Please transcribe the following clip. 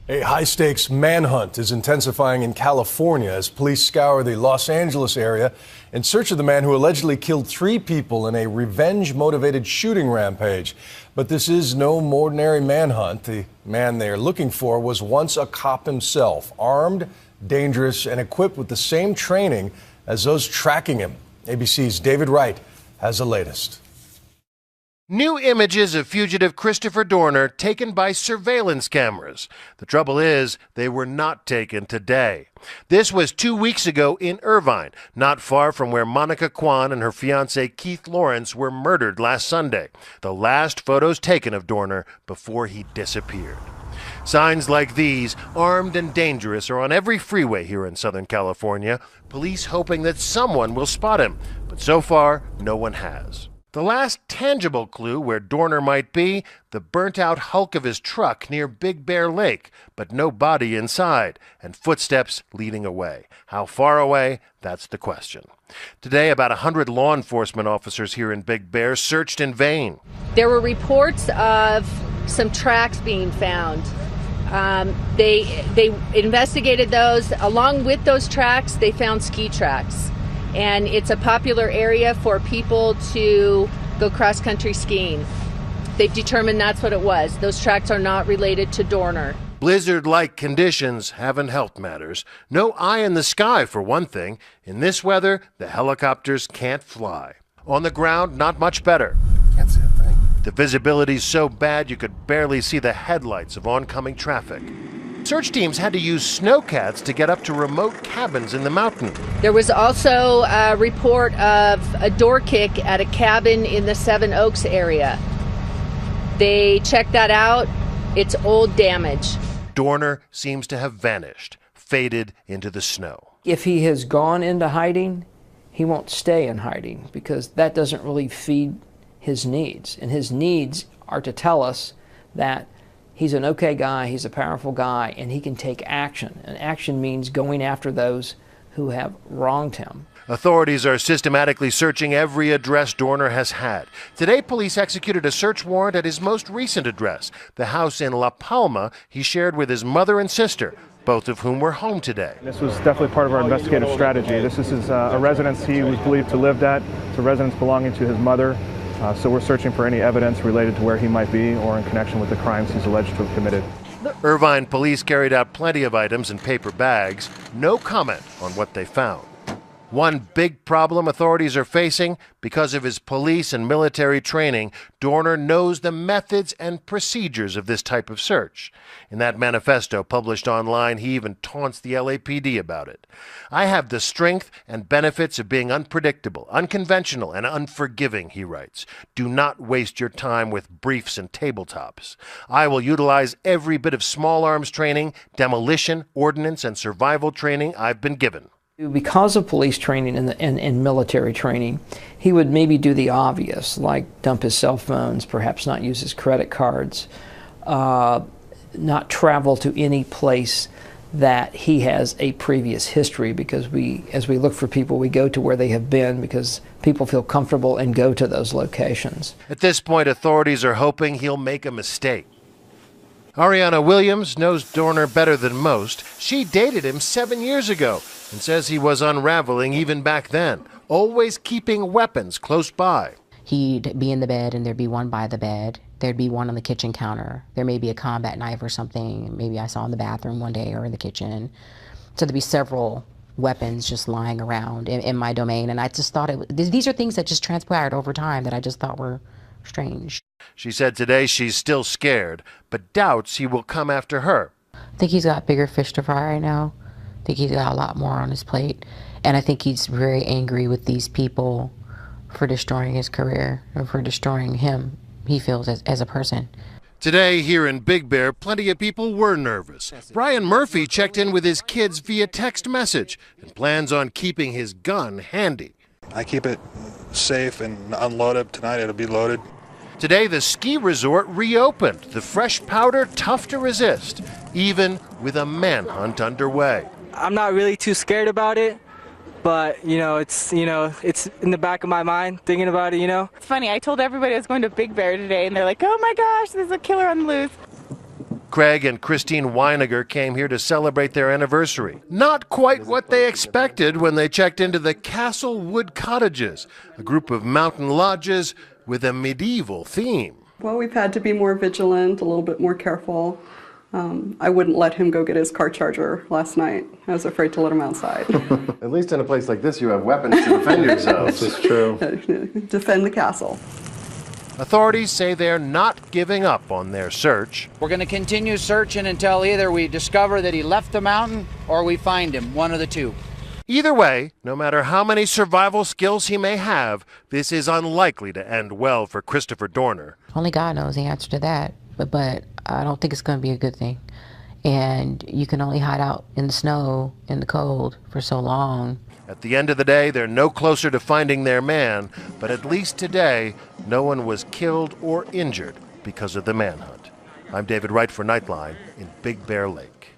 A high-stakes manhunt is intensifying in California as police scour the Los Angeles area in search of the man who allegedly killed 3 people in a revenge-motivated shooting rampage. But this is no ordinary manhunt. The man they are looking for was once a cop himself, armed, dangerous, and equipped with the same training as those tracking him. ABC's David Wright has the latest. New images of fugitive Christopher Dorner taken by surveillance cameras. The trouble is, they were not taken today. This was 2 weeks ago in Irvine, not far from where Monica Kwan and her fiancé Keith Lawrence were murdered last Sunday. The last photos taken of Dorner before he disappeared. Signs like these, armed and dangerous, are on every freeway here in Southern California. Police hoping that someone will spot him, but so far, no one has. The last tangible clue where Dorner might be, the burnt-out hulk of his truck near Big Bear Lake, but no body inside, and footsteps leading away. How far away? That's the question. Today, about 100 law enforcement officers here in Big Bear searched in vain. There were reports of some tracks being found. They investigated those. Along with those tracks, they found ski tracks. And it's a popular area for people to go cross-country skiing. They've determined that's what it was. Those tracks are not related to Dorner. Blizzard-like conditions haven't helped matters. No eye in the sky, for one thing. In this weather, the helicopters can't fly. On the ground, not much better. Can't see a thing. The visibility's so bad you could barely see the headlights of oncoming traffic. Search teams had to use snowcats to get up to remote cabins in the mountain. There was also a report of a door kick at a cabin in the Seven Oaks area. They checked that out. It's old damage. Dorner seems to have vanished, faded into the snow. If he has gone into hiding, he won't stay in hiding because that doesn't really feed his needs. And his needs are to tell us that he's an okay guy, he's a powerful guy, and he can take action. And action means going after those who have wronged him. Authorities are systematically searching every address Dorner has had. Today, police executed a search warrant at his most recent address, the house in La Palma he shared with his mother and sister, both of whom were home today. This was definitely part of our investigative strategy. This is a residence he was believed to live at. It's a residence belonging to his mother. So we're searching for any evidence related to where he might be or in connection with the crimes he's alleged to have committed. Irvine police carried out plenty of items in paper bags. No comment on what they found. One big problem authorities are facing, because of his police and military training, Dorner knows the methods and procedures of this type of search. In that manifesto published online, he even taunts the LAPD about it. I have the strength and benefits of being unpredictable, unconventional, and unforgiving, he writes. Do not waste your time with briefs and tabletops. I will utilize every bit of small arms training, demolition, ordnance, and survival training I've been given. Because of police training and military training, he would maybe do the obvious, like dump his cell phones, perhaps not use his credit cards, not travel to any place that he has a previous history, because as we look for people, we go to where they have been because people feel comfortable and go to those locations. At this point, authorities are hoping he'll make a mistake. Ariana Williams knows Dorner better than most. She dated him 7 years ago and says he was unraveling even back then, always keeping weapons close by. He'd be in the bed and there'd be one by the bed. There'd be one on the kitchen counter. There may be a combat knife or something. Maybe I saw in the bathroom one day or in the kitchen. So there'd be several weapons just lying around in my domain. And I just thought these are things that just transpired over time that I just thought were strange. She said today she's still scared, but doubts he will come after her. I think he's got bigger fish to fry right now. I think he's got a lot more on his plate. And I think he's very angry with these people for destroying his career or for destroying him, he feels, as a person. Today, here in Big Bear, plenty of people were nervous. Brian Murphy checked in with his kids via text message and plans on keeping his gun handy. I keep it safe and unloaded. Tonight it'll be loaded. Today, the ski resort reopened. The fresh powder tough to resist, even with a manhunt underway. I'm not really too scared about it, but it's in the back of my mind thinking about it. It's funny. I told everybody I was going to Big Bear today, and they're like, "Oh my gosh, there's a killer on the loose." Craig and Christine Weiniger came here to celebrate their anniversary. Not quite what they expected when they checked into the Castle Wood Cottages, a group of mountain lodges with a medieval theme. Well, we've had to be more vigilant, a little bit more careful. I wouldn't let him go get his car charger last night. I was afraid to let him outside. At least in a place like this, you have weapons to defend yourselves. This is true. Defend the castle. Authorities say they're not giving up on their search. We're going to continue searching until either we discover that he left the mountain or we find him, one of the two. Either way, no matter how many survival skills he may have, this is unlikely to end well for Christopher Dorner. Only God knows the answer to that, but I don't think it's going to be a good thing. And you can only hide out in the snow, in the cold, for so long. At the end of the day, they're no closer to finding their man, but at least today, no one was killed or injured because of the manhunt. I'm David Wright for Nightline in Big Bear Lake.